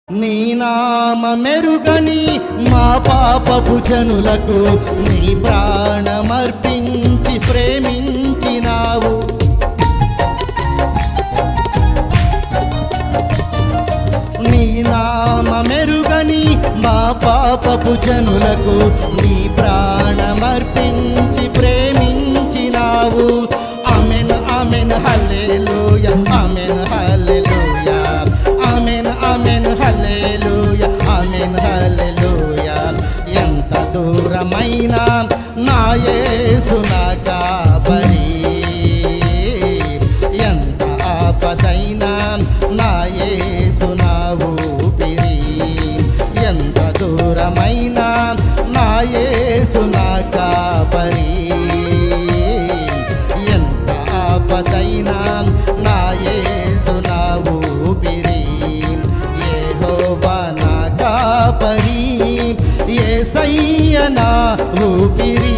నీ నామమెరుగని మా పాపపు జనులకు నీ ప్రాణమర్పించి ప్రేమించినావు. నీ నామమెరుగని మా పాపపు జనులకు నీ ప్రాణమర్పించి ప్రేమించినావు. Amen amen hallelujah, amen hallelujah, amen amen hallelujah, amen hallelujah. ఎంత దూరమైనా నా యేసు నా కాపరి, ఎంత ఆపదైనా నా యేసు నా ఊపిరి. ఎంత దూరమైనా నా యేసు నా కాపరి, ఎంత ఆపదైనా నా యేసు నా ఊపిరి. యెహోవా నా కాపరి, యేసయ్య నా ఊపిరి.